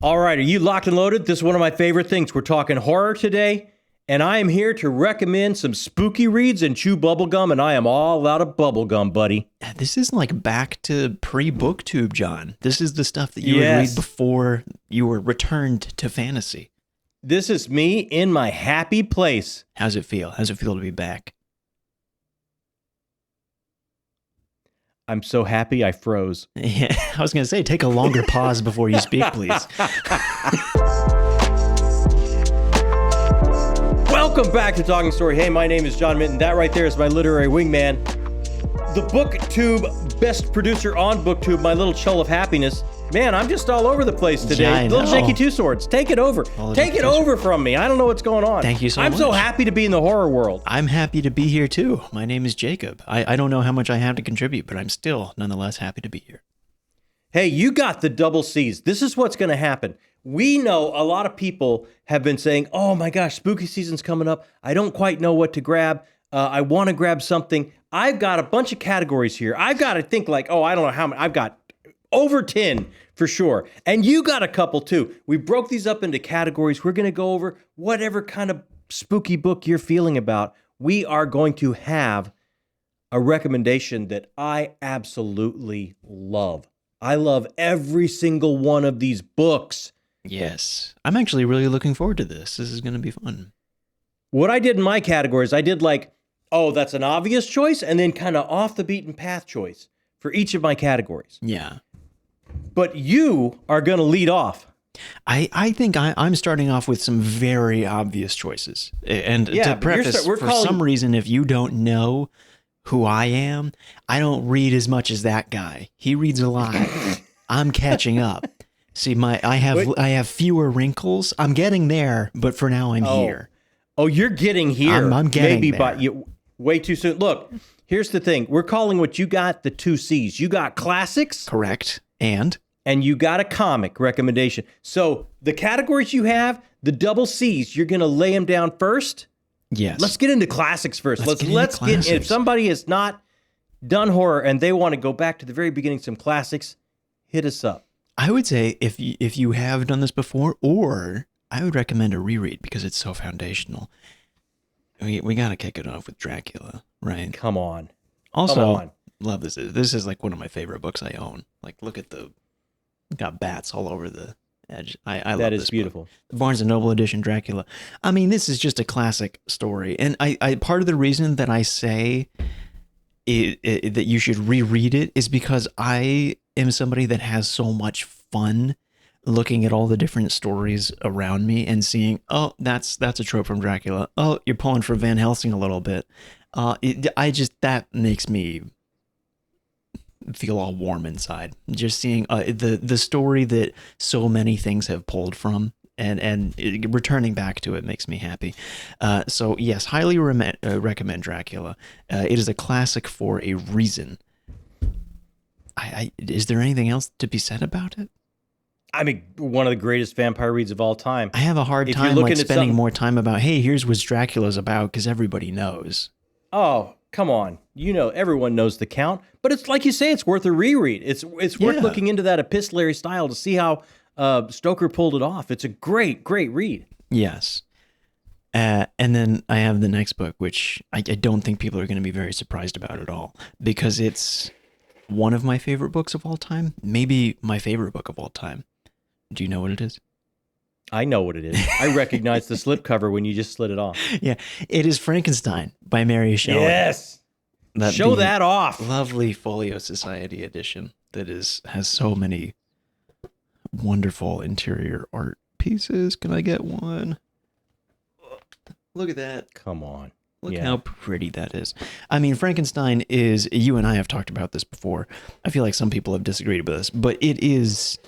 All right, are you locked and loaded? This is one of my favorite things. We're talking horror today, and I am here to recommend some spooky reads and chew bubblegum, and I am all out of bubblegum, buddy. This is like back to pre-booktube, John. This is the stuff that you would read before you were returned to fantasy. This is me in my happy place. How's it feel? How's it feel to be back? I'm so happy I froze. Yeah, I was going to say, take a longer pause before you speak, please. Welcome back to Talking Story. Hey, my name is John Minton. That right there is my literary wingman. The BookTube best producer on BookTube, my little chull of happiness. Man, I'm just all over the place today. Yeah, Little Jakey Two Swords, take it over. Take it over from me. I don't know what's going on. Thank you so much. I'm so happy to be in the horror world. I'm happy to be here too. My name is Jacob. I don't know how much I have to contribute, but I'm still nonetheless happy to be here. Hey, you got the double C's. This is what's going to happen. We know a lot of people have been saying, oh my gosh, spooky season's coming up. I don't quite know what to grab. I want to grab something. I've got a bunch of categories here. I've got to think like, oh, I don't know how many. I've got over 10 for sure. And you got a couple too. We broke these up into categories. We're going to go over whatever kind of spooky book you're feeling about. We are going to have a recommendation that I absolutely love. I love every single one of these books. Yes. I'm actually really looking forward to this. This is going to be fun. What I did in my categories, I did like, oh, that's an obvious choice, and then kind of off the beaten path choice for each of my categories. Yeah. But you are going to lead off. I think I'm starting off with some very obvious choices. And to preface, for some reason, if you don't know who I am, I don't read as much as that guy. He reads a lot. I'm catching up. See, I have fewer wrinkles. I'm getting there, but for now I'm here. Oh, you're getting here. I'm getting maybe there. But you way too soon. Look, here's the thing. We're calling what you got the two C's. You got classics. Correct. And you got a comic recommendation. So the categories you have, the double C's, you're going to lay them down first. Yes. Let's get into classics first. Let's get if somebody has not done horror and they want to go back to the very beginning, some classics, hit us up. I would say if you have done this before, or I would recommend a reread because it's so foundational. We got to kick it off with Dracula, right? Come on. Also, love this. This is like one of my favorite books I own. Like, look at got bats all over the edge. I love this. That is beautiful. The Barnes & Noble edition Dracula. I mean, this is just a classic story. And I part of the reason that I say that you should reread it is because I am somebody that has so much fun looking at all the different stories around me and seeing, oh, that's a trope from Dracula. Oh, you're pulling for Van Helsing a little bit. That makes me feel all warm inside. Just seeing the story that so many things have pulled from and returning back to it makes me happy. So yes, highly recommend Dracula. It is a classic for a reason. Is there anything else to be said about it? I mean, one of the greatest vampire reads of all time. I have a hard time spending more time about, hey, here's what Dracula's about, because everybody knows. Oh, come on. You know, everyone knows the Count, but it's like you say, it's worth a reread. It's worth looking into that epistolary style to see how Stoker pulled it off. It's a great, great read. Yes. And then I have the next book, which I don't think people are going to be very surprised about at all, because it's one of my favorite books of all time, maybe my favorite book of all time. Do you know what it is? I know what it is. I recognize the slipcover when you just slid it off. Yeah, it is Frankenstein by Mary Shelley. Yes. Show that off. Lovely Folio Society edition that has so many wonderful interior art pieces. Can I get one? Look at that. Come on. Look how pretty that is. I mean, Frankenstein is, you and I have talked about this before. I feel like some people have disagreed with this, but it is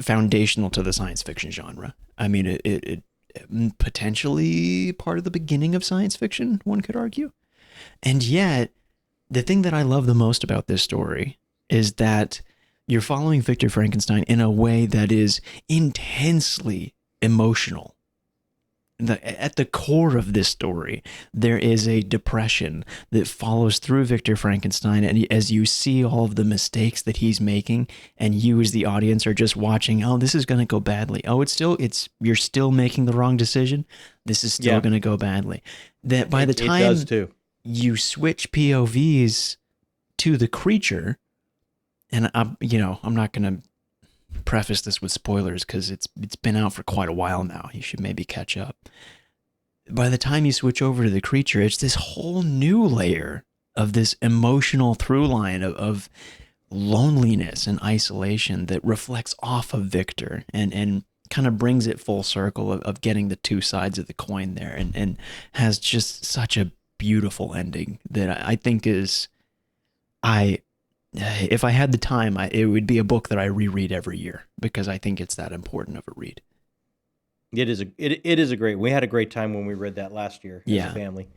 foundational to the science fiction genre. I mean, it potentially part of the beginning of science fiction, one could argue. And yet, the thing that I love the most about this story is that you're following Victor Frankenstein in a way that is intensely emotional. at the core of this story, there is a depression that follows through Victor Frankenstein, and as you see all of the mistakes that he's making, and you as the audience are just watching, oh, this is going to go badly. Oh, you're still making the wrong decision. This is still going to go badly. That by the time it does too. You switch POVs to the creature, and I'm not going to preface this with spoilers because it's been out for quite a while now. You should maybe catch up. By the time you switch over to the creature, it's this whole new layer of this emotional through line of loneliness and isolation that reflects off of Victor and kind of brings it full circle of getting the two sides of the coin there, and has just such a beautiful ending that I think is, if I had the time, it would be a book that I reread every year because I think it's that important of a read. It is a great. We had a great time when we read that last year as a family.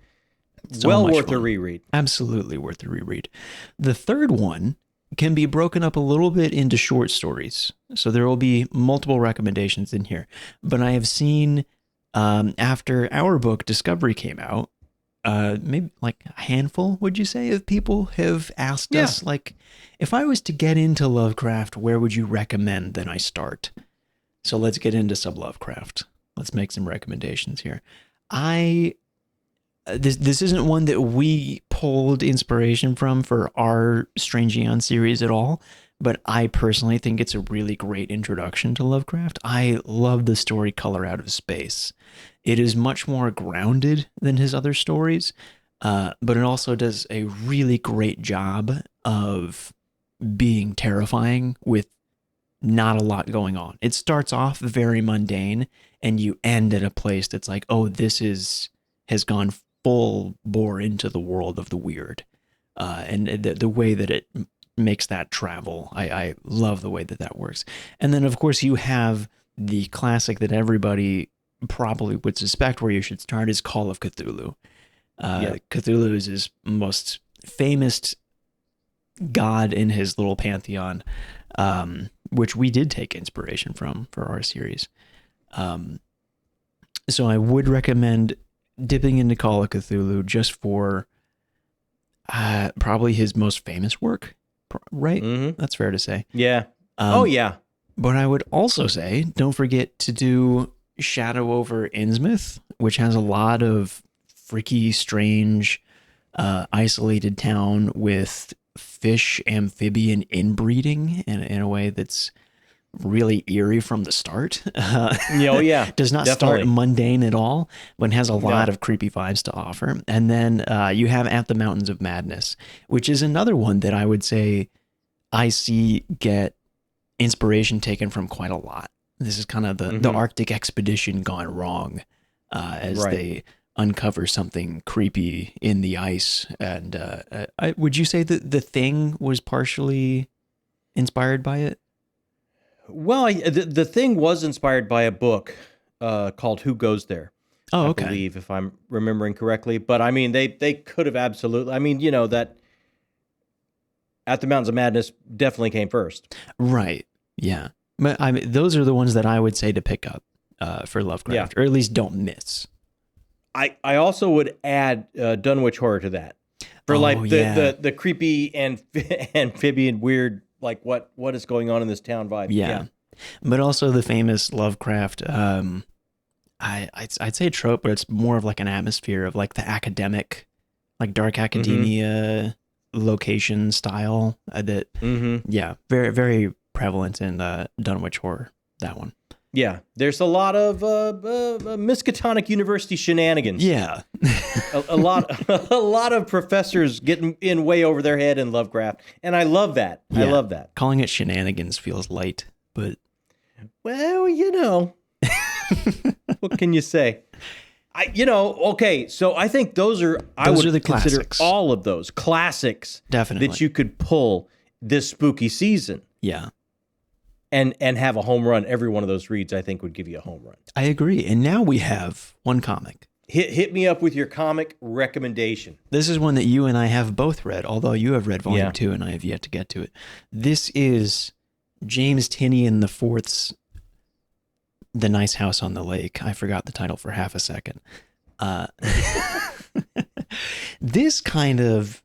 So well worth fun. a reread. Absolutely worth a reread. The third one can be broken up a little bit into short stories. So there will be multiple recommendations in here. But I have seen, after our book Discovery came out, maybe like a handful, would you say, of people have asked us, like, if I was to get into Lovecraft, where would you recommend that I start? So let's get into some Lovecraft. Let's make some recommendations here. This isn't one that we pulled inspiration from for our Strange Eon series at all, but I personally think it's a really great introduction to Lovecraft. I love the story Color Out of Space. It is much more grounded than his other stories, but it also does a really great job of being terrifying with not a lot going on. It starts off very mundane, and you end at a place that's like, oh, this has gone full bore into the world of the weird, and the way that it makes that travel, I love the way that works. And then, of course, you have the classic that everybody probably would suspect where you should start is Call of Cthulhu. Cthulhu is his most famous god in his little pantheon, which we did take inspiration from for our series. So I would recommend dipping into Call of Cthulhu just for probably his most famous work, right? Mm-hmm. That's fair to say. Yeah. But I would also say, don't forget to do Shadow over Innsmouth, which has a lot of freaky, strange, isolated town with fish amphibian inbreeding in a way that's really eerie from the start. Does not start mundane at all, but has a lot of creepy vibes to offer. And then you have At the Mountains of Madness, which is another one that I would say I see get inspiration taken from quite a lot. This is kind of the Arctic expedition gone wrong, as they uncover something creepy in the ice. And would you say that The Thing was partially inspired by it? Well, the Thing was inspired by a book called Who Goes There? Oh, okay. I believe, if I'm remembering correctly. But I mean, they could have absolutely. I mean, that At the Mountains of Madness definitely came first. Right. Yeah. But I mean, those are the ones that I would say to pick up for Lovecraft, or at least don't miss. I also would add Dunwich Horror to that for the creepy and amphibian weird, like what is going on in this town vibe. Yeah. But also the famous Lovecraft, I'd say a trope, but it's more of like an atmosphere of like the academic, like dark academia location style that, very, very prevalent in Dunwich Horror, that one. Yeah, there's a lot of Miskatonic University shenanigans. Yeah, a lot of professors getting in way over their head in Lovecraft, and I love that. Yeah. I love that. Calling it shenanigans feels light, but well, what can you say? Okay, so I think those are the consider classics. All of those classics definitely that you could pull this spooky season. Yeah. And have a home run. Every one of those reads, I think, would give you a home run. I agree. And now we have one comic. Hit me up with your comic recommendation. This is one that you and I have both read, although you have read Volume 2 and I have yet to get to it. This is James Tinian IV's The Nice House on the Lake. I forgot the title for half a second. This kind of,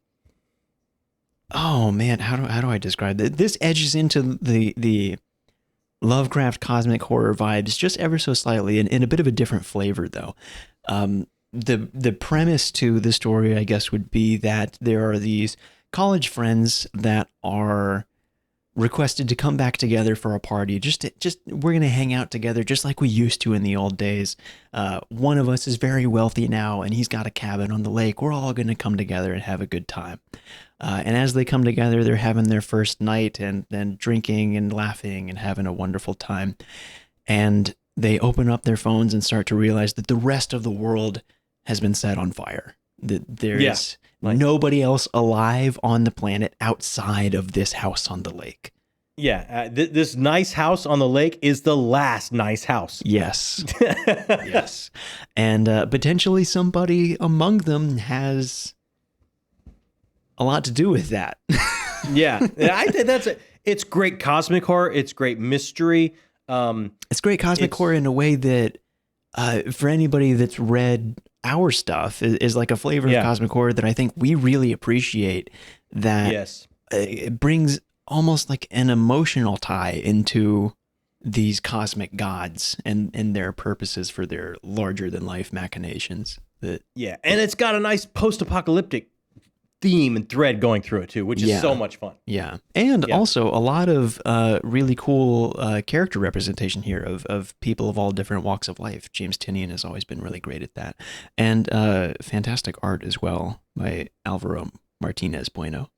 oh man, how do I describe it? This edges into the Lovecraft cosmic horror vibes just ever so slightly, in a bit of a different flavor though. The premise to the story, I guess, would be that there are these college friends that are requested to come back together for a party. Just we're going to hang out together just like we used to in the old days. One of us is very wealthy now and he's got a cabin on the lake. We're all going to come together and have a good time. And as they come together, they're having their first night and then drinking and laughing and having a wonderful time. And they open up their phones and start to realize that the rest of the world has been set on fire. That there's nobody else alive on the planet outside of this house on the lake. Yeah, this nice house on the lake is the last nice house. Yes. Yes. And potentially somebody among them has a lot to do with that. Yeah, I think it's great cosmic horror. It's great mystery. It's great cosmic horror in a way that for anybody that's read our stuff is like a flavor of cosmic horror that I think we really appreciate, that it brings almost like an emotional tie into these cosmic gods and their purposes for their larger than life machinations. And it's got a nice post-apocalyptic theme and thread going through it too, which is so much fun. Yeah. And also a lot of really cool character representation here of people of all different walks of life. James Tynion has always been really great at that. And fantastic art as well by Alvaro Martinez Bueno.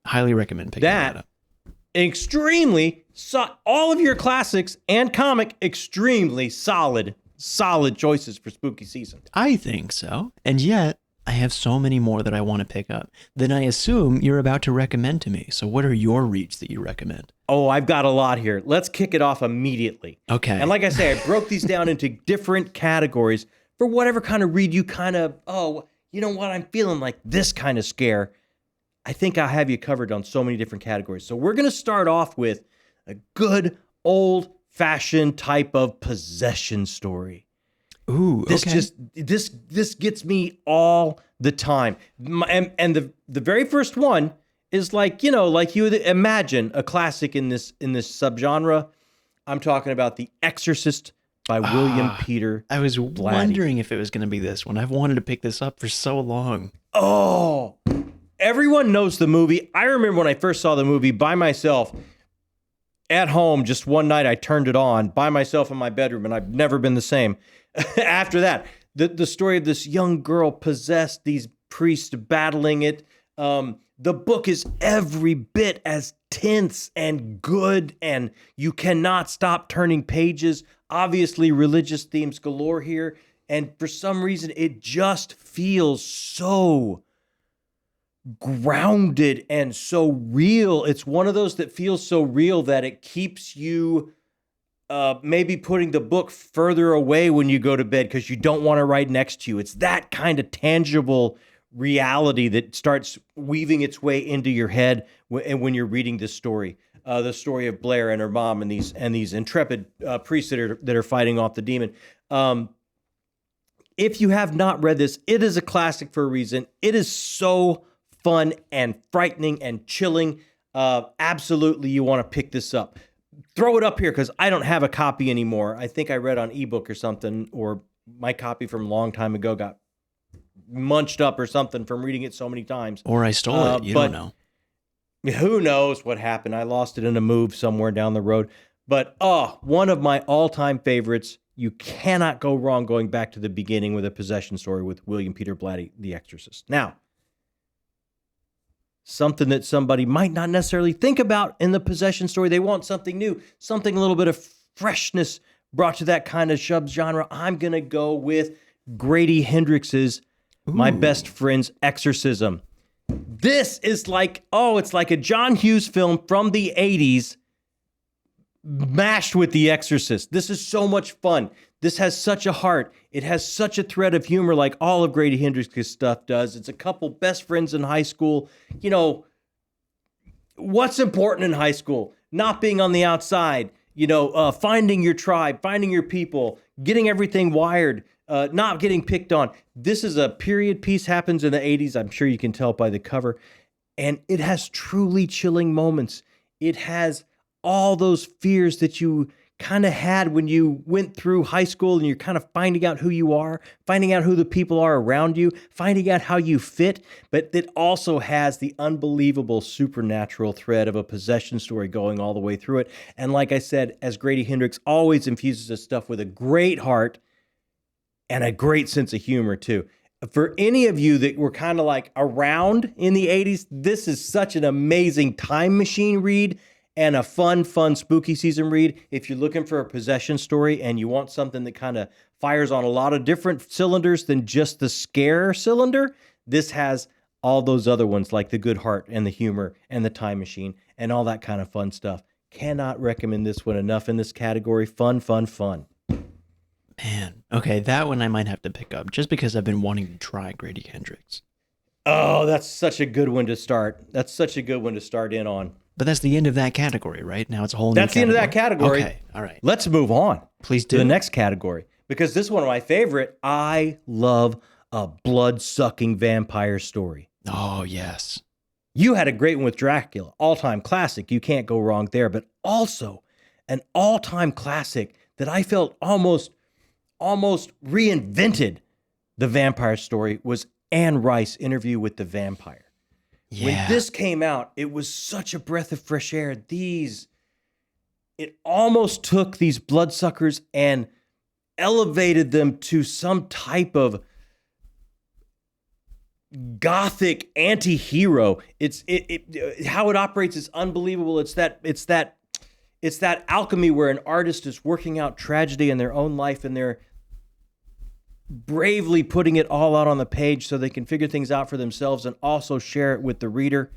Highly recommend picking that up. Extremely, all of your classics and comic, extremely solid choices for spooky season. I think so. And yet, I have so many more that I want to pick up. Then I assume you're about to recommend to me. So what are your reads that you recommend? Oh, I've got a lot here. Let's kick it off immediately. Okay. And like I say, I broke these down into different categories for whatever kind of read you kind of, you know what, I'm feeling like this kind of scare. I think I'll have you covered on so many different categories. So we're going to start off with a good old-fashioned type of possession story. Ooh, okay. This gets me all the time. And the very first one is like you would imagine a classic in this subgenre. I'm talking about The Exorcist by William Peter. I was Blatty. wondering if it was going to be this one. I've wanted to pick this up for so long. Oh, everyone knows the movie. I remember when I first saw the movie by myself at home, just one night I turned it on by myself in my bedroom, and I've never been the same. After that, the story of this young girl possessed, these priests battling it. The book is every bit as tense and good, and you cannot stop turning pages. Obviously, religious themes galore here. And for some reason, it just feels so grounded and so real. It's one of those that feels so real that it keeps you maybe putting the book further away when you go to bed because you don't want it right next to you. It's that kind of tangible reality that starts weaving its way into your head when you're reading this story. The story of Blair and her mom and these intrepid priests that are fighting off the demon. If you have not read this, it is a classic for a reason. It is so fun and frightening and chilling. Absolutely, you want to pick this up. Throw it up here because I don't have a copy anymore. I think I read on ebook or something, or my copy from a long time ago got munched up or something from reading it so many times. Or I stole it. You don't know. Who knows what happened? I lost it in a move somewhere down the road. But one of my all-time favorites. You cannot go wrong going back to the beginning with a possession story with William Peter Blatty, The Exorcist. Now, something that somebody might not necessarily think about in the possession story. They want something new, something a little bit of freshness brought to that kind of subgenre. I'm going to go with Grady Hendrix's My Best Friend's Exorcism. This is like, it's like a John Hughes film from the 80s mashed with The Exorcist. This is so much fun. This has such a heart. It has such a thread of humor like all of Grady Hendrix's stuff does. It's a couple best friends in high school. You know, what's important in high school? Not being on the outside. finding your tribe, finding your people, getting everything wired, not getting picked on. This is a period piece, happens in the 80s. I'm sure you can tell by the cover. And it has truly chilling moments. It has all those fears that you kind of had when you went through high school and you're kind of finding out who you are, finding out who the people are around you, finding out how you fit. But it also has the unbelievable supernatural thread of a possession story going all the way through it. And like I said, as Grady Hendrix always infuses this stuff with a great heart and a great sense of humor too. For any of you that were kind of like around in the 80s, this is such an amazing time machine read and a fun spooky season read. If you're looking for a possession story and you want something that kind of fires on a lot of different cylinders than just the scare cylinder, this has all those other ones like the good heart and the humor and the time machine and all that kind of fun stuff. Cannot recommend this one enough in this category. Fun. Man, okay, that one I might have to pick up just because I've been wanting to try Grady Hendrix. Oh, that's such a good one to start. That's such a good one to start in on. But that's the end of that category, right? Now it's a whole new category. That's the end of that category. Okay, all right. Let's move on. Please do. To the next category, because this is one of my favorite. I love a blood-sucking vampire story. Oh, yes. You had a great one with Dracula, all-time classic. You can't go wrong there. But also an all-time classic that I felt almost reinvented the vampire story was Anne Rice, Interview with the Vampire. Yeah. When this came out, it was such a breath of fresh air. It almost took these bloodsuckers and elevated them to some type of gothic anti-hero. How it operates is unbelievable. It's that alchemy where an artist is working out tragedy in their own life and they're bravely putting it all out on the page so they can figure things out for themselves and also share it with the reader.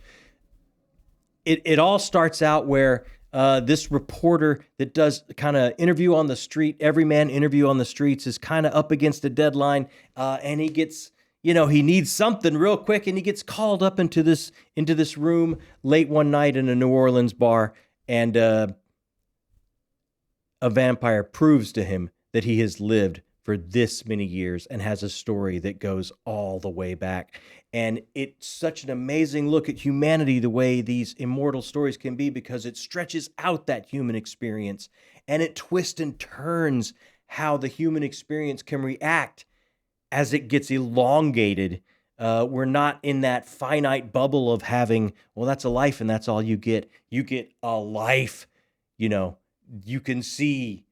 It all starts out where this reporter that does kind of interview on the street, everyman interview on the streets, is kind of up against a deadline, and he gets, he needs something real quick, and he gets called up into this room late one night in a New Orleans bar, and a vampire proves to him that he has lived for this many years and has a story that goes all the way back. And it's such an amazing look at humanity, the way these immortal stories can be, because it stretches out that human experience and it twists and turns how the human experience can react as it gets elongated. We're not in that finite bubble of having, well, that's a life and that's all you get. You get a life, you can see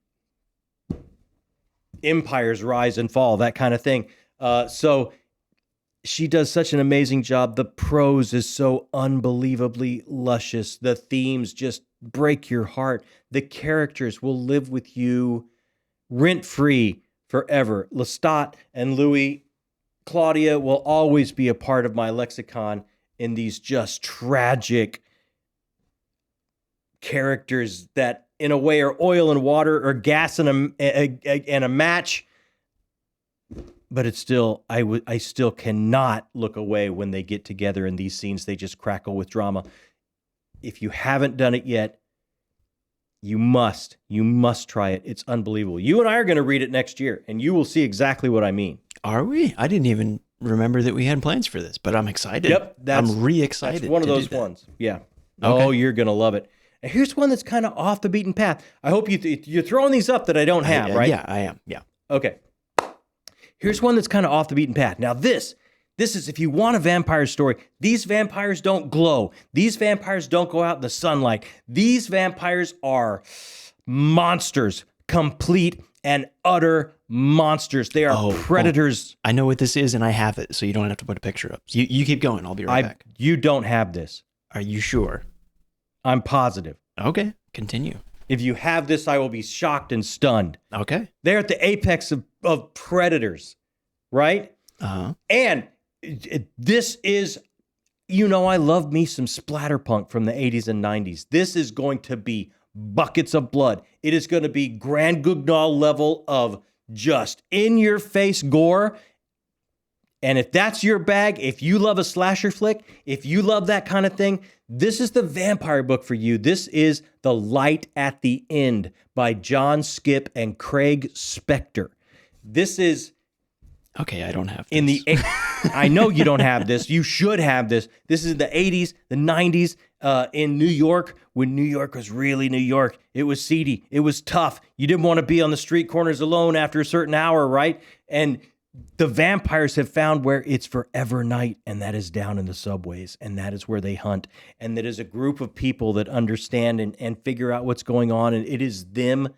empires rise and fall, that kind of thing. So she does such an amazing job. The prose is so unbelievably luscious. The themes just break your heart. The characters will live with you rent-free forever. Lestat and Louis, Claudia will always be a part of my lexicon in these just tragic characters that in a way are oil and water or gas and a match. But it's still, I still cannot look away when they get together in these scenes. They just crackle with drama. If you haven't done it yet, you must try it. It's unbelievable. You and I are going to read it next year, and you will see exactly what I mean. Are we? I didn't even remember that we had plans for this, but I'm excited. Yep. I'm re-excited. That's one of those ones. Yeah. Okay. Oh, you're going to love it. And here's one that's kind of off the beaten path. I hope you're throwing these up that I don't have, right? Yeah, I am. Yeah. Okay. Here's one that's kind of off the beaten path. Now this is, if you want a vampire story, these vampires don't glow. These vampires don't go out in the sunlight. These vampires are monsters, complete and utter monsters. They are predators. I know what this is, and I have it, so you don't have to put a picture up. You keep going. I'll be right back. You don't have this. Are you sure? I'm positive. Okay, continue. If you have this, I will be shocked and stunned. Okay. They're at the apex of predators, right? Uh-huh. And this is, I love me some splatterpunk from the 80s and 90s. This is going to be buckets of blood. It is going to be Grand Guignol level of just in-your-face gore. And if that's your bag, if you love a slasher flick, if you love that kind of thing, This is the vampire book for you. This is The Light at the End by John Skip and Craig Spector. This is Okay, I don't have this. in the I know you don't have this. You should have this. This is the 80s, the 90s in New York, when New York was really New York. It was seedy. It was tough. You didn't want to be on the street corners alone after a certain hour, right? And the vampires have found where it's forever night, and that is down in the subways, and that is where they hunt. And that is a group of people that understand and figure out what's going on, and it is them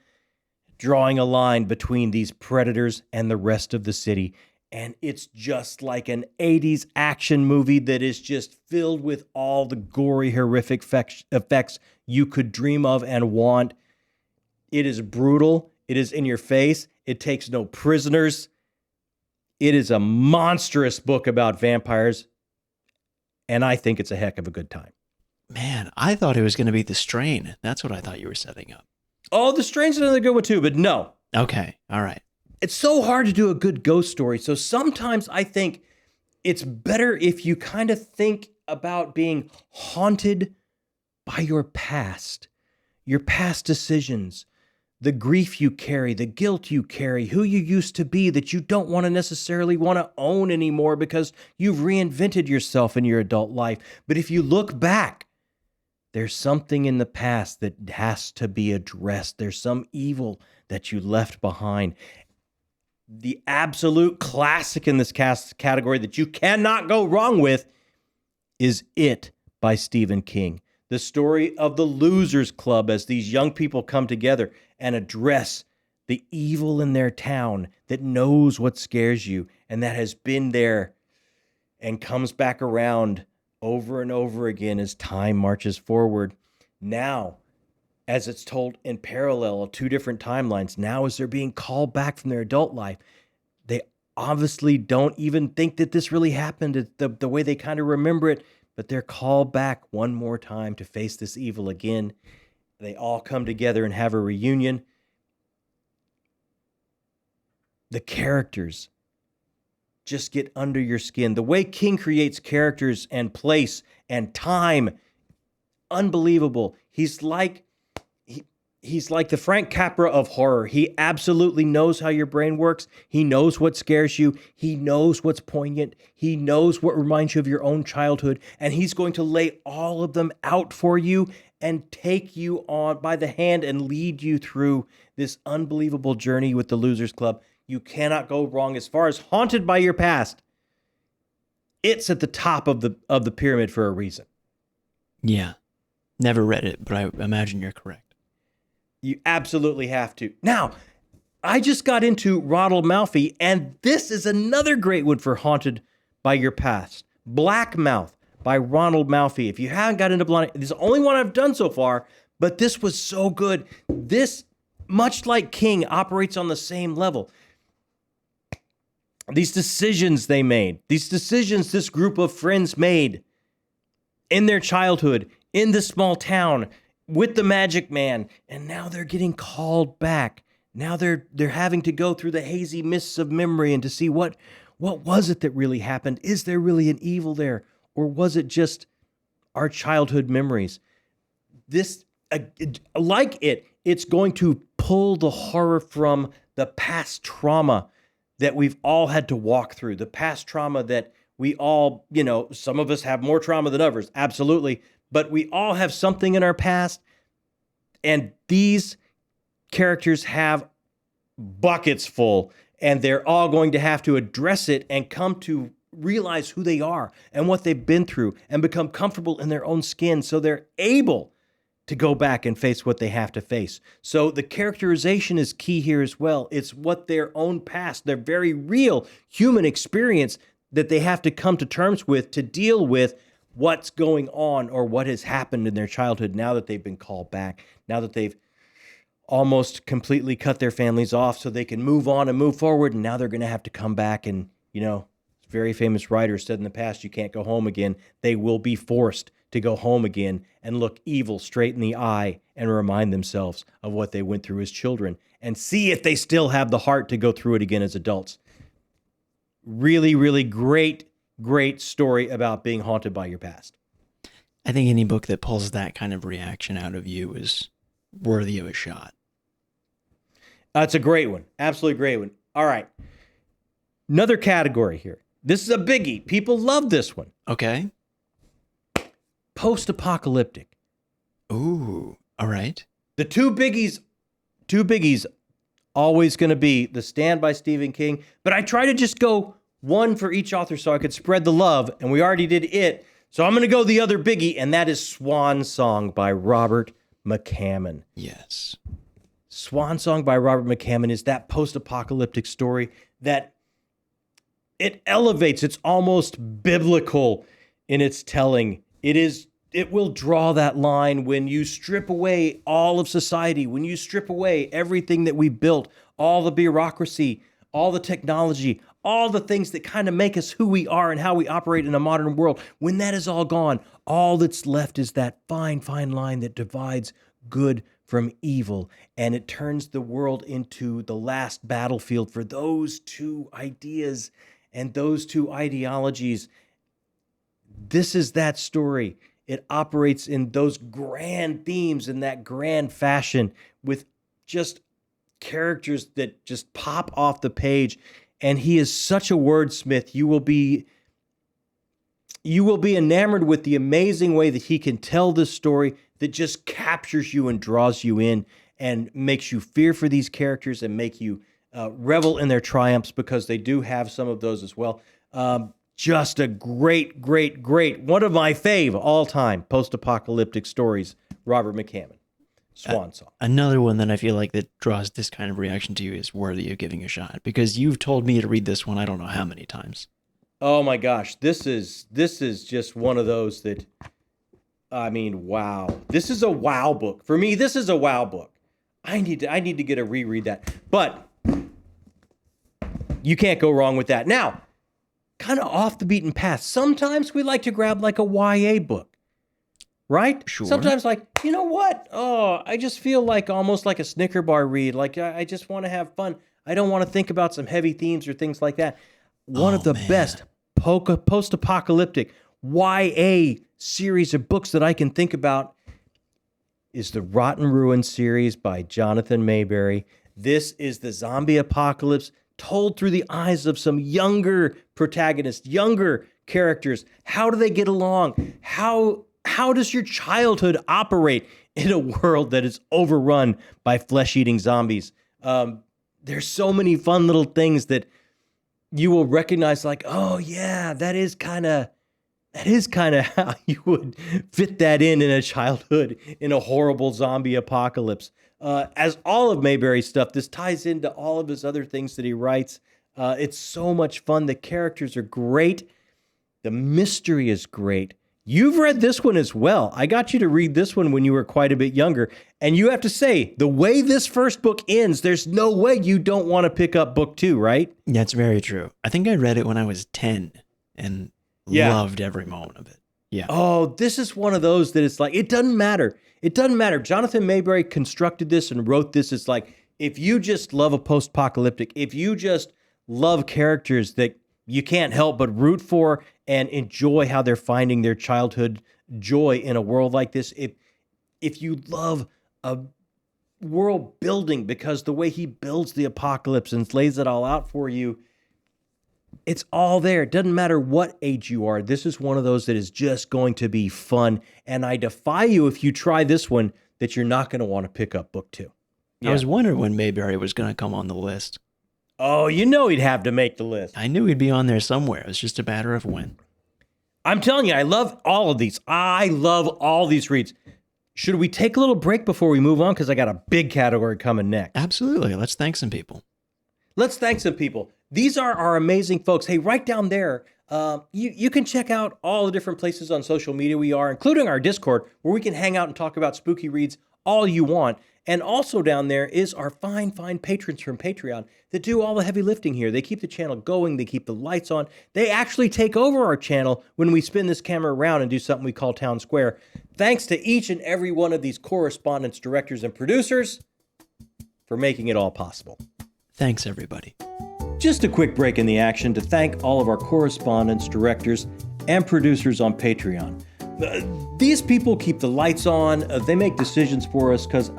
drawing a line between these predators and the rest of the city. And it's just like an 80s action movie that is just filled with all the gory, horrific effects you could dream of and want. It is brutal. It is in your face. It takes no prisoners. It is a monstrous book about vampires. And I think it's a heck of a good time. Man, I thought it was going to be The Strain. That's what I thought you were setting up. Oh, The Strain's another good one too, but no. Okay, all right. It's so hard to do a good ghost story. So sometimes I think it's better if you kind of think about being haunted by your past decisions, the grief you carry, the guilt you carry, who you used to be that you don't want to necessarily want to own anymore because you've reinvented yourself in your adult life. But if you look back, there's something in the past that has to be addressed. There's some evil that you left behind. The absolute classic in this category that you cannot go wrong with is It by Stephen King. The story of the Losers Club as these young people come together and address the evil in their town that knows what scares you and that has been there and comes back around over and over again as time marches forward. Now, as it's told in parallel of two different timelines, now as they're being called back from their adult life, they obviously don't even think that this really happened the way they kind of remember it, but they're called back one more time to face this evil again. They all come together and have a reunion. The characters just get under your skin. The way King creates characters and place and time, unbelievable. He's like the Frank Capra of horror. He absolutely knows how your brain works. He knows what scares you. He knows what's poignant. He knows what reminds you of your own childhood. And he's going to lay all of them out for you and take you on by the hand and lead you through this unbelievable journey with the Losers Club. You cannot go wrong. As far as haunted by your past, it's at the top of the pyramid for a reason. Yeah. Never read it, but I imagine you're correct. You absolutely have to. Now, I just got into Ronald Malfi, and this is another great one for haunted by your past. Black Mouth by Ronald Malfi. If you haven't got into Blonde, this is the only one I've done so far, but this was so good. This, much like King, operates on the same level. These decisions they made, these decisions this group of friends made in their childhood, in this small town, with the magic man, and now they're getting called back. Now they're having to go through the hazy mists of memory and to see what was it that really happened? Is there really an evil there? Or was it just our childhood memories? This, like it's going to pull the horror from the past trauma that we've all had to walk through, the past trauma that we all, some of us have more trauma than others, absolutely. But we all have something in our past, and these characters have buckets full, and they're all going to have to address it and come to realize who they are and what they've been through and become comfortable in their own skin so they're able to go back and face what they have to face. So the characterization is key here as well. It's what their own past, their very real human experience that they have to come to terms with to deal with what's going on or what has happened in their childhood now that they've been called back, now that they've almost completely cut their families off so they can move on and move forward. And now they're going to have to come back and, very famous writer said in the past, you can't go home again. They will be forced to go home again and look evil straight in the eye and remind themselves of what they went through as children and see if they still have the heart to go through it again as adults. Really, really great story about being haunted by your past. I think any book that pulls that kind of reaction out of you is worthy of a shot. It's a great one. Absolutely great one. All right. Another category here. This is a biggie. People love this one. Okay. Post-apocalyptic. Ooh, all right. The two biggies always going to be The Stand by Stephen King, but I try to just go one for each author so I could spread the love, and we already did it. So I'm going to go the other biggie, and that is Swan Song by Robert McCammon. Yes. Swan Song by Robert McCammon is that post-apocalyptic story that it elevates. It's almost biblical in its telling. It will draw that line when you strip away all of society, when you strip away everything that we built, all the bureaucracy, all the technology, all the things that kind of make us who we are and how we operate in a modern world. When that is all gone, all that's left is that fine, fine line that divides good from evil, and it turns the world into the last battlefield for those two ideas and those two ideologies. This is that story. It operates in those grand themes in that grand fashion with just characters that just pop off the page. And he is such a wordsmith. You will be enamored with the amazing way that he can tell this story that just captures you and draws you in and makes you fear for these characters and make you revel in their triumphs, because they do have some of those as well. Just a great, great, great, one of my fave all-time post-apocalyptic stories, Robert McCammon, Swan Song. Another one that I feel like that draws this kind of reaction to you is worthy of giving a shot, because you've told me to read this one I don't know how many times. Oh my gosh, this is just one of those that, I mean, wow. This is a wow book. For me, this is a wow book. I need to get a reread that. But you can't go wrong with that. Now, kind of off the beaten path. Sometimes we like to grab like a YA book, right? Sure. Sometimes like, you know what? Oh, I just feel like almost like a Snicker bar read. Like I just want to have fun. I don't want to think about some heavy themes or things like that. One of the best post-apocalyptic YA series of books that I can think about is the Rotten Ruins series by Jonathan Mayberry. This is the zombie apocalypse told through the eyes of some younger protagonists, younger characters. How do they get along? How does your childhood operate in a world that is overrun by flesh-eating zombies? There's so many fun little things that you will recognize, like, oh yeah, that is kind of how you would fit that in a childhood in a horrible zombie apocalypse. As all of Mayberry's stuff, this ties into all of his other things that he writes. It's so much fun. The characters are great. The mystery is great. You've read this one as well. I got you to read this one when you were quite a bit younger. And you have to say, the way this first book ends, there's no way you don't want to pick up book 2, right? That's very true. I think I read it when I was 10 and loved every moment of it. Yeah. Oh, this is one of those that it's like, it doesn't matter. It doesn't matter. Jonathan Mayberry constructed this and wrote this. It's like, if you just love a post-apocalyptic, if you just love characters that you can't help but root for and enjoy how they're finding their childhood joy in a world like this, if you love a world building, because the way he builds the apocalypse and lays it all out for you, it's all there. It doesn't matter what age you are. This is one of those that is just going to be fun. And I defy you, if you try this one, that you're not going to want to pick up book 2. Yeah. I was wondering when Mayberry was going to come on the list. Oh, you know he'd have to make the list. I knew he'd be on there somewhere. It was just a matter of when. I'm telling you, I love all of these. I love all these reads. Should we take a little break before we move on? Because I got a big category coming next. Absolutely. Let's thank some people. Let's thank some people. These are our amazing folks. Hey, right down there, you can check out all the different places on social media we are, including our Discord, where we can hang out and talk about spooky reads all you want. And also down there is our fine, fine patrons from Patreon that do all the heavy lifting here. They keep the channel going. They keep the lights on. They actually take over our channel when we spin this camera around and do something we call Town Square. Thanks to each and every one of these correspondents, directors, and producers for making it all possible. Thanks, everybody. Just a quick break in the action to thank all of our correspondents, directors, and producers on Patreon. These people keep the lights on. They make decisions for us because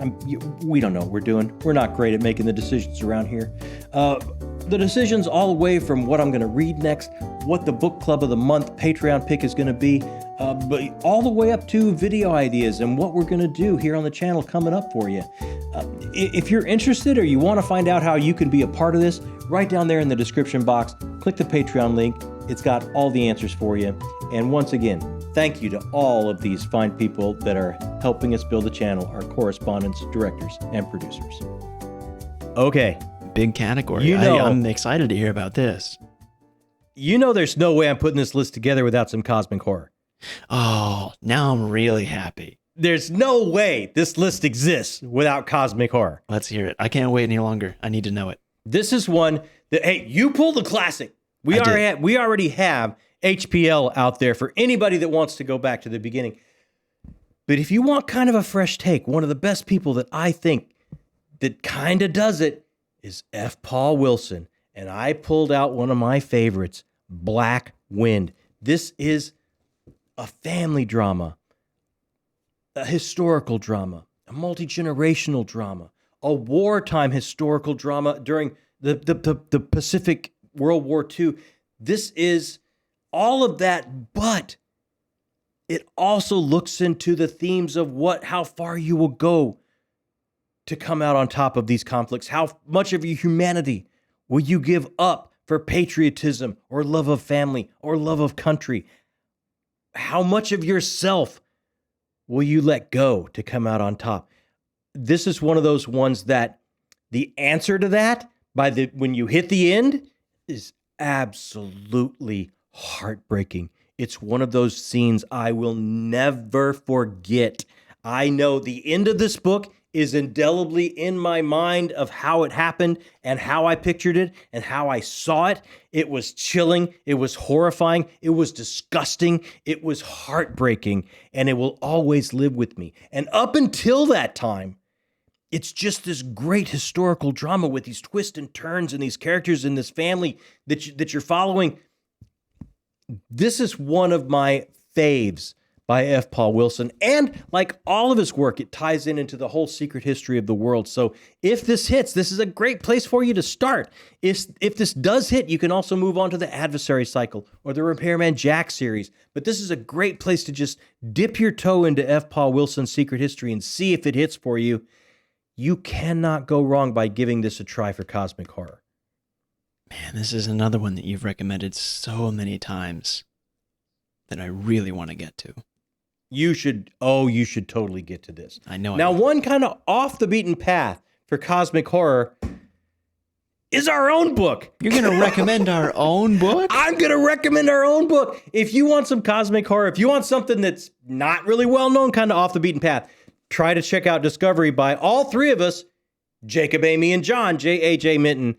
we don't know what we're doing. We're not great at making the decisions around here. The decisions all the way from what I'm going to read next, what the book club of the month Patreon pick is going to be, but all the way up to video ideas and what we're going to do here on the channel coming up for you. If you're interested or you want to find out how you can be a part of this, right down there in the description box, click the Patreon link. It's got all the answers for you. And once again, thank you to all of these fine people that are helping us build the channel, our correspondents, directors, and producers. Okay. Big category. You know, I'm excited to hear about this. You know there's no way I'm putting this list together without some cosmic horror. Oh, now I'm really happy. There's no way this list exists without cosmic horror. Let's hear it. I can't wait any longer. I need to know it. This is one that, hey, you pulled the classic. We already have HPL out there for anybody that wants to go back to the beginning. But if you want kind of a fresh take, one of the best people that I think that kind of does it is F. Paul Wilson. And I pulled out one of my favorites, Black Wind. This is a family drama, a historical drama, a multi-generational drama, a wartime historical drama during the Pacific World War II. This is all of that, but it also looks into the themes of how far you will go to come out on top of these conflicts. How much of your humanity will you give up for patriotism or love of family or love of country? How much of yourself will you let go to come out on top? This is one of those ones that the answer to that when you hit the end is absolutely heartbreaking. It's one of those scenes I will never forget. I know the end of this book is indelibly in my mind of how it happened and how I pictured it and how I saw it. It was chilling. It was horrifying. It was disgusting. It was heartbreaking, and it will always live with me. And up until that time, it's just this great historical drama with these twists and turns and these characters in this family that you're following. This is one of my faves by F. Paul Wilson. And like all of his work, it ties into the whole secret history of the world. So if this hits, this is a great place for you to start. If this does hit, you can also move on to the Adversary Cycle or the Repairman Jack series. But this is a great place to just dip your toe into F. Paul Wilson's secret history and see if it hits for you. You cannot go wrong by giving this a try for cosmic horror. Man, this is another one that you've recommended so many times that I really want to get to. You should totally get to this. I know. Now, one kind of off the beaten path for cosmic horror is our own book. You're going to recommend our own book? I'm going to recommend our own book. If you want some cosmic horror, if you want something that's not really well known, kind of off the beaten path, try to check out Discovery by all three of us, Jacob, Amy, and John, J.A.J. Minton.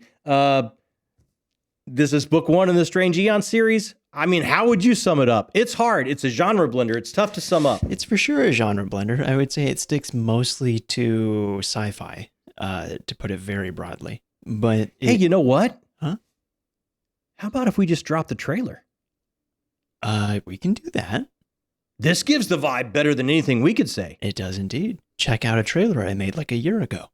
This is book one in the Strange Eon series. I mean, how would you sum it up? It's hard. It's a genre blender. It's tough to sum up. It's for sure a genre blender. I would say it sticks mostly to sci-fi, to put it very broadly. But hey, you know what? Huh? How about if we just drop the trailer? We can do that. This gives the vibe better than anything we could say. It does indeed. Check out a trailer I made like a year ago.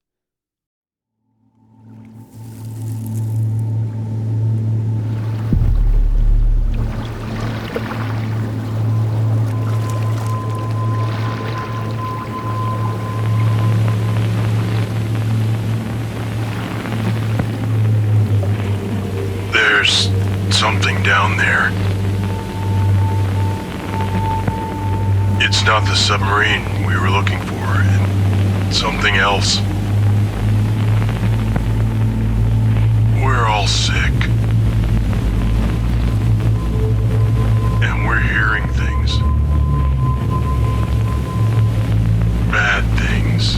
There's something down there. It's not the submarine we were looking for. It's something else. We're all sick. And we're hearing things. Bad things.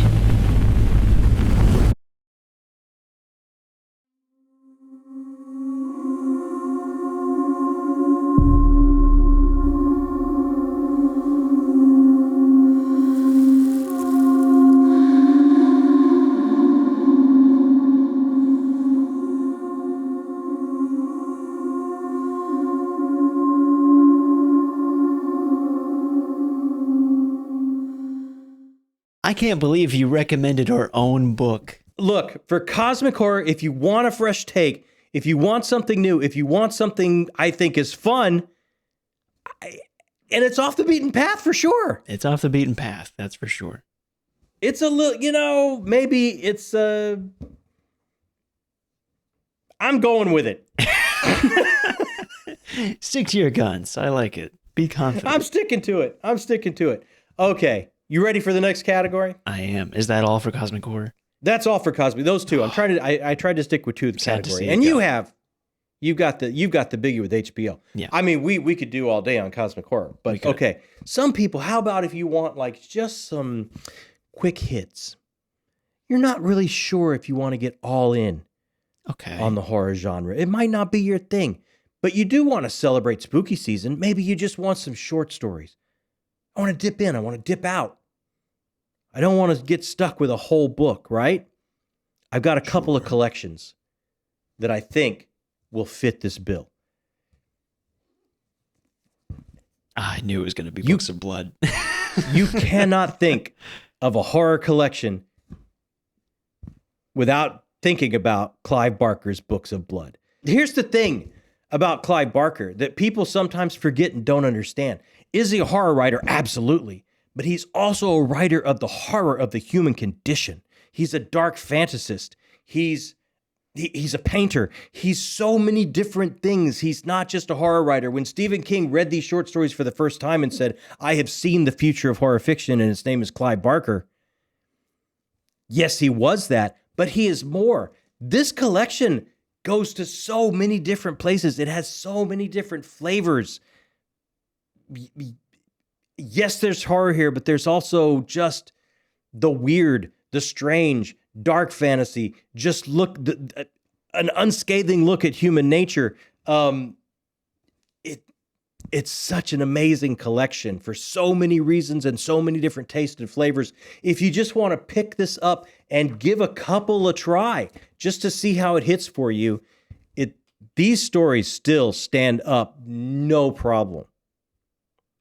I can't believe you recommended our own book. Look, for cosmic horror, if you want a fresh take, if you want something new, if you want something I think is fun, and it's off the beaten path for sure. It's off the beaten path, that's for sure. It's a little, maybe it's I'm going with it. Stick to your guns. I like it. Be confident. I'm sticking to it. Okay. You ready for the next category? I am. Is that all for cosmic horror? That's all for cosmic. Those two. I tried to stick with two of the Sad to category. see it And go. you've got the biggie with HBO. Yeah. I mean, we could do all day on cosmic horror, but okay. Some people, how about if you want like just some quick hits? You're not really sure if you want to get all in on the horror genre. It might not be your thing, but you do want to celebrate spooky season. Maybe you just want some short stories. I want to dip in. I want to dip out. I don't want to get stuck with a whole book, right? I've got a couple of collections that I think will fit this bill. I knew it was going to be Books of Blood. You cannot think of a horror collection without thinking about Clive Barker's Books of Blood. Here's the thing about Clive Barker that people sometimes forget and don't understand. Is he a horror writer? Absolutely. But he's also a writer of the horror of the human condition. He's a dark fantasist. He's a painter. He's so many different things. He's not just a horror writer. When Stephen King read these short stories for the first time and said, I have seen the future of horror fiction and his name is Clive Barker. Yes, he was that, but he is more. This collection goes to so many different places. It has so many different flavors. Yes, there's horror here, but there's also just the weird, the strange, dark fantasy. Just an unscathing look at human nature. It's such an amazing collection for so many reasons and so many different tastes and flavors. If you just want to pick this up and give a couple a try, just to see how it hits for you, these stories still stand up, no problem.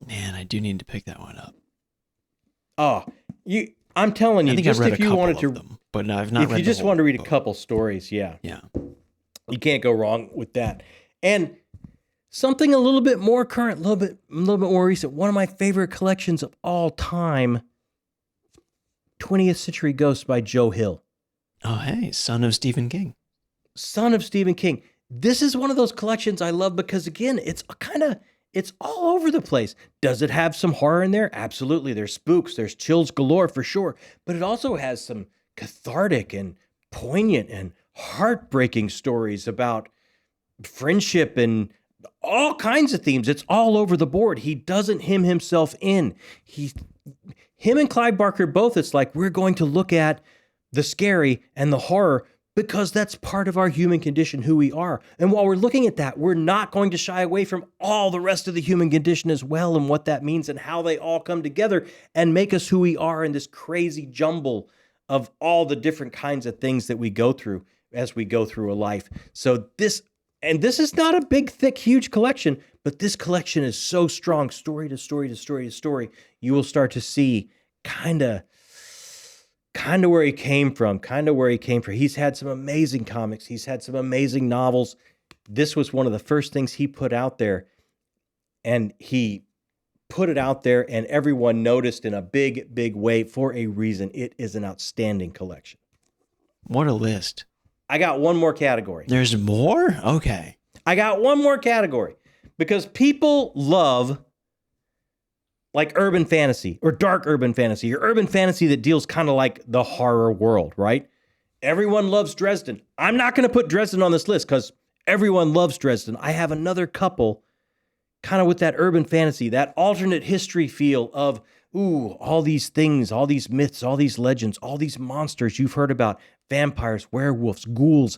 Man, I do need to pick that one up. Oh, I'm telling you, I think just I've read if a you couple wanted of to, them, but no, I've not if read you the just whole want to read a book. couple stories, yeah, Yeah. you can't go wrong with that. And something a little bit more current, a little bit more recent. One of my favorite collections of all time, 20th Century Ghosts by Joe Hill. Oh, hey, son of Stephen King. Son of Stephen King. This is one of those collections I love because, again, it's all over the place. Does it have some horror in there? Absolutely. There's spooks. There's chills galore for sure. But it also has some cathartic and poignant and heartbreaking stories about friendship and all kinds of themes. It's all over the board. He doesn't hem himself in. Him and Clive Barker both, it's like we're going to look at the scary and the horror because that's part of our human condition, who we are. And while we're looking at that, we're not going to shy away from all the rest of the human condition as well and what that means and how they all come together and make us who we are in this crazy jumble of all the different kinds of things that we go through as we go through a life. So this is not a big, thick, huge collection, but this collection is so strong, story to story to story to story. You will start to see kind of where he came from, He's had some amazing comics. He's had some amazing novels. This was one of the first things he put out there, and he put it out there, and everyone noticed in a big, big way for a reason. It is an outstanding collection. What a list. I got one more category. There's more? Okay. I got one more category because people love like urban fantasy or dark urban fantasy or urban fantasy that deals kind of like the horror world, right? Everyone loves Dresden. I'm not going to put Dresden on this list because everyone loves Dresden. I have another couple kind of with that urban fantasy, that alternate history feel of, all these things, all these myths, all these legends, all these monsters you've heard about, vampires, werewolves, ghouls.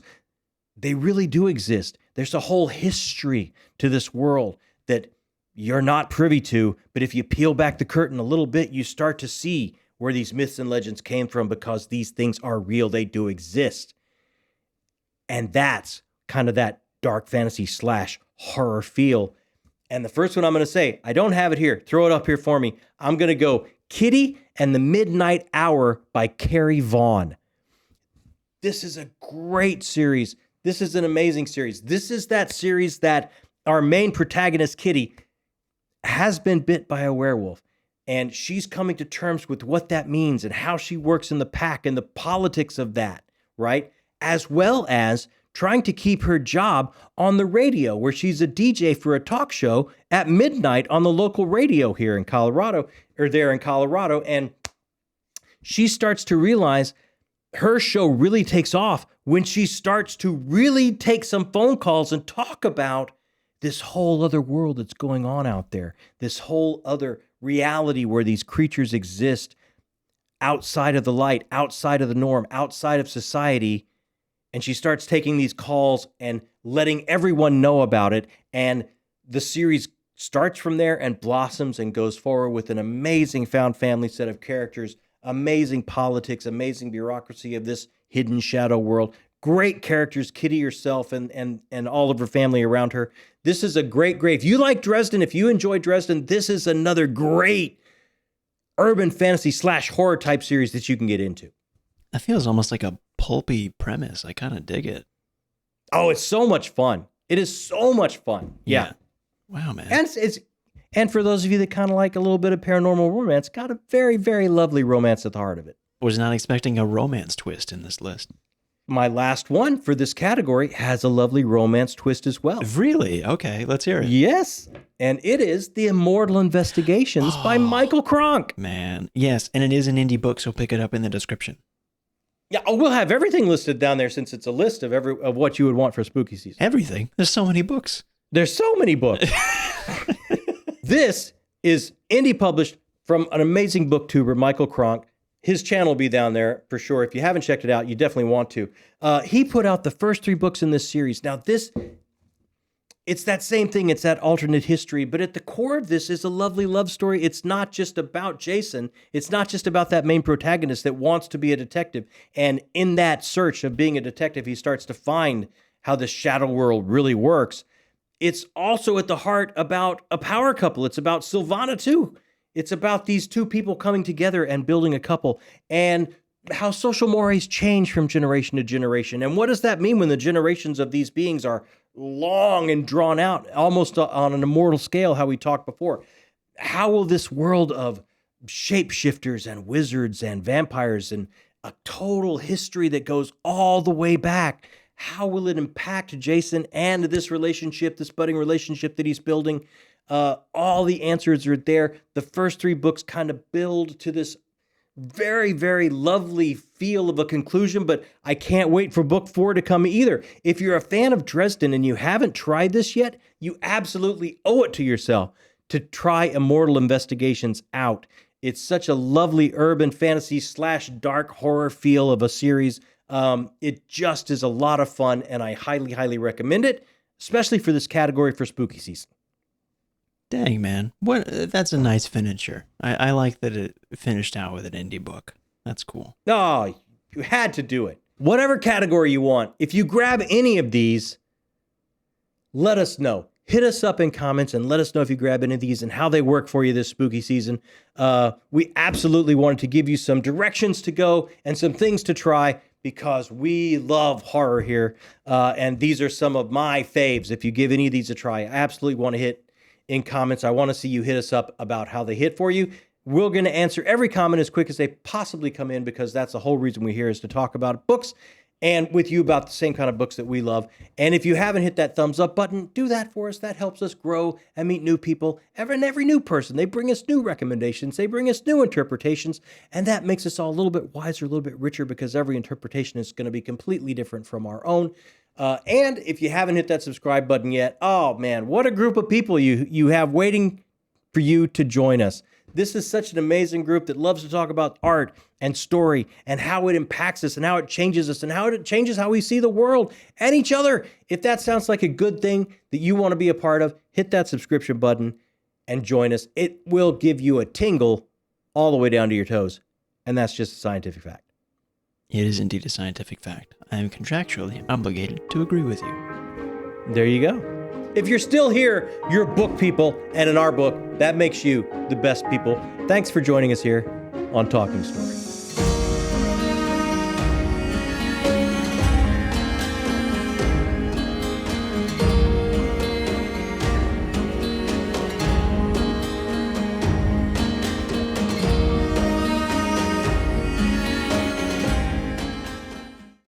They really do exist. There's a whole history to this world that you're not privy to, but if you peel back the curtain a little bit, you start to see where these myths and legends came from because these things are real. They do exist. And that's kind of that dark fantasy / horror feel. And the first one I'm going to say, I don't have it here. Throw it up here for me. I'm going to go Kitty and The Midnight Hour by Carrie Vaughn. This is a great series. This is an amazing series. This is that series that our main protagonist, Kitty, has been bit by a werewolf. And she's coming to terms with what that means and how she works in the pack and the politics of that, right? As well as trying to keep her job on the radio, where she's a DJ for a talk show at midnight on the local radio here in Colorado, or there in Colorado. And she starts to realize her show really takes off when she starts to really take some phone calls and talk about this whole other world that's going on out there, this whole other reality where these creatures exist outside of the light, outside of the norm, outside of society. And she starts taking these calls and letting everyone know about it. And the series starts from there and blossoms and goes forward with an amazing found family set of characters, amazing politics, amazing bureaucracy of this hidden shadow world. Great characters, Kitty herself and all of her family around her. This is a great. If you like Dresden, if you enjoy Dresden, this is another great urban fantasy / horror type series that you can get into. That feels almost like a pulpy premise. I kind of dig it. Oh, it's so much fun. It is so much fun. Yeah. Wow, man. And for those of you that kind of like a little bit of paranormal romance, got a very, very lovely romance at the heart of it. Was not expecting a romance twist in this list. My last one for this category has a lovely romance twist as well. Really? Okay, let's hear it. Yes. And it is The Immortal Investigations by Michael Cronk. Man, yes. And it is an indie book, so pick it up in the description. Yeah, we'll have everything listed down there since it's a list of what you would want for spooky season. Everything. There's so many books. There's so many books. This is indie published from an amazing booktuber, Michael Cronk. His channel will be down there for sure. If you haven't checked it out, you definitely want to. He put out the first 3 books in this series. Now it's that same thing. It's that alternate history. But at the core of this is a lovely love story. It's not just about Jason. It's not just about that main protagonist that wants to be a detective. And in that search of being a detective, he starts to find how the shadow world really works. It's also at the heart about a power couple. It's about Sylvana too. It's about these 2 people coming together and building a couple, and how social mores change from generation to generation. And what does that mean when the generations of these beings are long and drawn out, almost on an immortal scale, how we talked before? How will this world of shapeshifters and wizards and vampires and a total history that goes all the way back, how will it impact Jason and this relationship, this budding relationship that he's building? All the answers are there. The first 3 books kind of build to this very, very lovely feel of a conclusion, but I can't wait for book 4 to come either. If you're a fan of Dresden and you haven't tried this yet, you absolutely owe it to yourself to try Immortal Investigations out. It's such a lovely urban fantasy / dark horror feel of a series. It just is a lot of fun, and I highly, highly recommend it, especially for this category for spooky season. Dang, man. That's a nice finisher. I like that it finished out with an indie book. That's cool. Oh, you had to do it. Whatever category you want. If you grab any of these, let us know. Hit us up in comments and let us know if you grab any of these and how they work for you this spooky season. We absolutely wanted to give you some directions to go and some things to try because we love horror here. And these are some of my faves. If you give any of these a try, I absolutely want to hit in comments. I want to see you hit us up about how they hit for you. We're going to answer every comment as quick as they possibly come in because that's the whole reason we're here is to talk about books and with you about the same kind of books that we love. And if you haven't hit that thumbs up button, do that for us. That helps us grow and meet new people. Every new person, they bring us new recommendations. They bring us new interpretations. And that makes us all a little bit wiser, a little bit richer because every interpretation is going to be completely different from our own. And if you haven't hit that subscribe button yet, oh man, what a group of people you have waiting for you to join us. This is such an amazing group that loves to talk about art and story and how it impacts us and how it changes us and how it changes how we see the world and each other. If that sounds like a good thing that you want to be a part of, hit that subscription button and join us. It will give you a tingle all the way down to your toes. And that's just a scientific fact. It is indeed a scientific fact. I am contractually obligated to agree with you. There you go. If you're still here, you're book people, and in our book, that makes you the best people. Thanks for joining us here. on Talking Story.